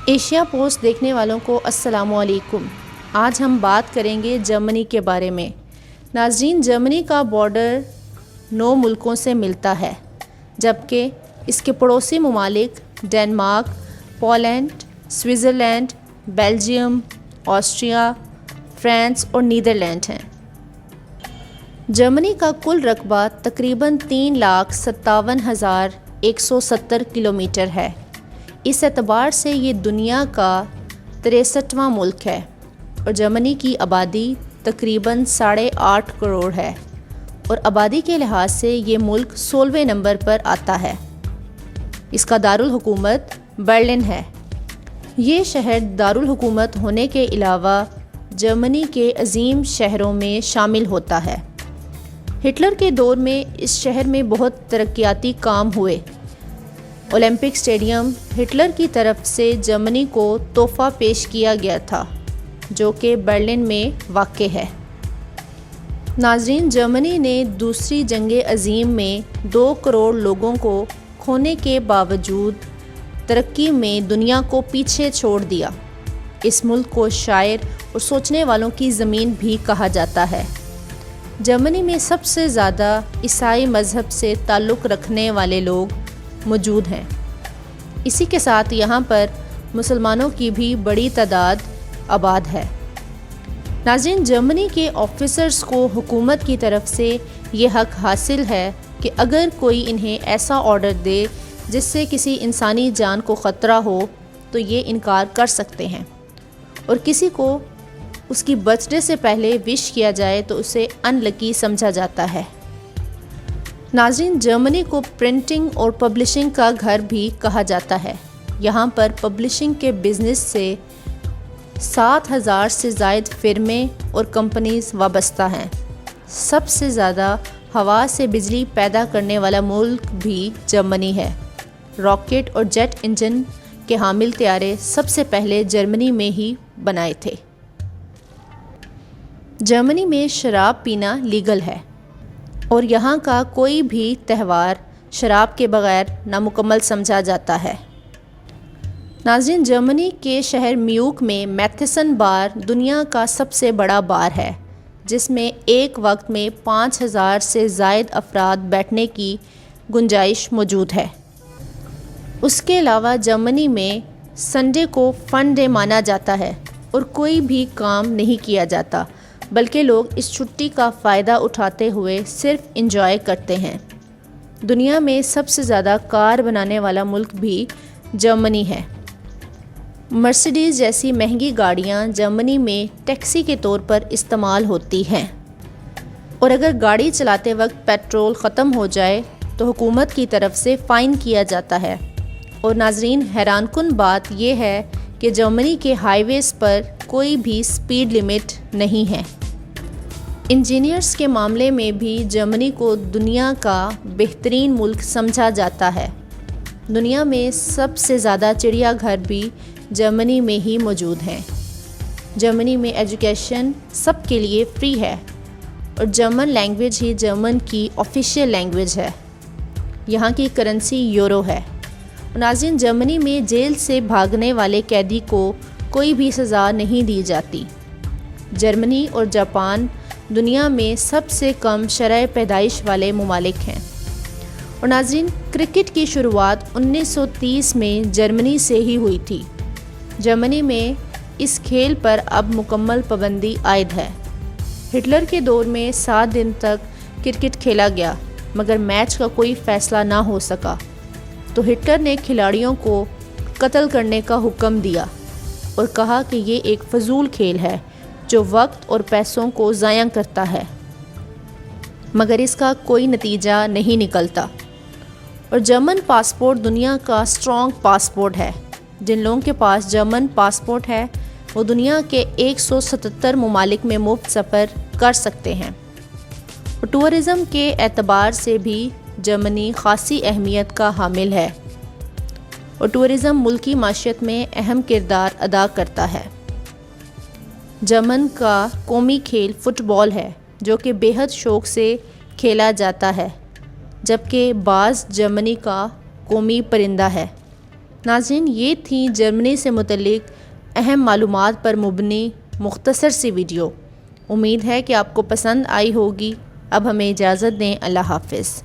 Asia post دیکھنے والوں کو السلام علیکم۔ آج ہم بات کریں گے جرمنی کے بارے میں۔ ناظرین، جرمنی کا بارڈر 9 ملکوں سے ملتا ہے، جبکہ اس کے پڑوسی ممالک Denmark, Poland, Switzerland, Belgium, Austria, France اور نیدرلینڈ ہیں۔ جرمنی کا کل رقبہ تقریباً 3,57,170 کلومیٹر ہے۔ اس اعتبار سے یہ دنیا کا 63واں ملک ہے اور جرمنی کی آبادی تقریباً 8.5 کروڑ ہے، اور آبادی کے لحاظ سے یہ ملک 16ویں نمبر پر آتا ہے۔ اس کا دارالحکومت برلن ہے۔ یہ شہر دارالحکومت ہونے کے علاوہ جرمنی کے عظیم شہروں میں شامل ہوتا ہے۔ ہٹلر کے دور میں اس شہر میں بہت ترقیاتی کام ہوئے۔ اولمپک اسٹیڈیم ہٹلر کی طرف سے جرمنی کو تحفہ پیش کیا گیا تھا، جو کہ برلن میں واقع ہے۔ ناظرین، جرمنی نے دوسری جنگ عظیم میں 2 کروڑ لوگوں کو کھونے کے باوجود ترقی میں دنیا کو پیچھے چھوڑ دیا۔ اس ملک کو شاعر اور سوچنے والوں کی زمین بھی کہا جاتا ہے۔ جرمنی میں سب سے زیادہ عیسائی مذہب سے تعلق رکھنے والے لوگ موجود ہیں۔ اسی کے ساتھ یہاں پر مسلمانوں کی بھی بڑی تعداد آباد ہے۔ ناظرین، جرمنی کے آفیسرز کو حکومت کی طرف سے یہ حق حاصل ہے کہ اگر کوئی انہیں ایسا آرڈر دے جس سے کسی انسانی جان کو خطرہ ہو تو یہ انکار کر سکتے ہیں، اور کسی کو اس کی برتھ ڈے سے پہلے وش کیا جائے تو اسے ان لکی سمجھا جاتا ہے۔ ناظرین، جرمنی کو پرنٹنگ اور پبلشنگ کا گھر بھی کہا جاتا ہے۔ یہاں پر پبلشنگ کے بزنس سے 7,000 سے زائد فرمیں اور کمپنیز وابستہ ہیں۔ سب سے زیادہ ہوا سے بجلی پیدا کرنے والا ملک بھی جرمنی ہے۔ راکٹ اور جیٹ انجن کے حامل طیارے سب سے پہلے جرمنی میں ہی بنائے تھے۔ جرمنی میں شراب پینا لیگل ہے، اور یہاں کا کوئی بھی تہوار شراب کے بغیر نامکمل سمجھا جاتا ہے۔ ناظرین، جرمنی کے شہر میوک میں میتھسن بار دنیا کا سب سے بڑا بار ہے، جس میں ایک وقت میں 5,000 سے زائد افراد بیٹھنے کی گنجائش موجود ہے۔ اس کے علاوہ جرمنی میں سنڈے کو فن ڈے مانا جاتا ہے اور کوئی بھی کام نہیں کیا جاتا، بلکہ لوگ اس چھٹی کا فائدہ اٹھاتے ہوئے صرف انجوائے کرتے ہیں۔ دنیا میں سب سے زیادہ کار بنانے والا ملک بھی جرمنی ہے۔ مرسیڈیز جیسی مہنگی گاڑیاں جرمنی میں ٹیکسی کے طور پر استعمال ہوتی ہیں، اور اگر گاڑی چلاتے وقت پیٹرول ختم ہو جائے تو حکومت کی طرف سے فائن کیا جاتا ہے۔ اور ناظرین، حیران کن بات یہ ہے کہ جرمنی کے ہائی ویز پر کوئی بھی سپیڈ لمٹ نہیں ہے۔ انجینئرز کے معاملے میں بھی جرمنی کو دنیا کا بہترین ملک سمجھا جاتا ہے۔ دنیا میں سب سے زیادہ چڑیا گھر بھی جرمنی میں ہی موجود ہیں۔ جرمنی میں ایجوکیشن سب کے لیے فری ہے، اور جرمن لینگویج ہی جرمن کی آفیشیل لینگویج ہے۔ یہاں کی کرنسی یورو ہے۔ ناظرین، جرمنی میں جیل سے بھاگنے والے قیدی کو کوئی بھی سزا نہیں دی جاتی۔ جرمنی اور جاپان دنیا میں سب سے کم شرح پیدائش والے ممالک ہیں۔ اور ناظرین، کرکٹ کی شروعات 1930 میں جرمنی سے ہی ہوئی تھی۔ جرمنی میں اس کھیل پر اب مکمل پابندی عائد ہے۔ ہٹلر کے دور میں 7 دن تک کرکٹ کھیلا گیا، مگر میچ کا کوئی فیصلہ نہ ہو سکا، تو ہٹلر نے کھلاڑیوں کو قتل کرنے کا حکم دیا اور کہا کہ یہ ایک فضول کھیل ہے جو وقت اور پیسوں کو ضائع کرتا ہے، مگر اس کا کوئی نتیجہ نہیں نکلتا۔ اور جرمن پاسپورٹ دنیا کا اسٹرانگ پاسپورٹ ہے۔ جن لوگوں کے پاس جرمن پاسپورٹ ہے وہ دنیا کے 177 ممالک میں مفت سفر کر سکتے ہیں۔ اور ٹورزم کے اعتبار سے بھی جرمنی خاصی اہمیت کا حامل ہے، اور ٹورزم ملکی معیشت میں اہم کردار ادا کرتا ہے۔ جرمن کا قومی کھیل فٹ بال ہے، جو کہ بے حد شوق سے کھیلا جاتا ہے، جبکہ باز جرمنی کا قومی پرندہ ہے۔ ناظرین، یہ تھیں جرمنی سے متعلق اہم معلومات پر مبنی مختصر سی ویڈیو۔ امید ہے کہ آپ کو پسند آئی ہوگی۔ اب ہمیں اجازت دیں، اللہ حافظ۔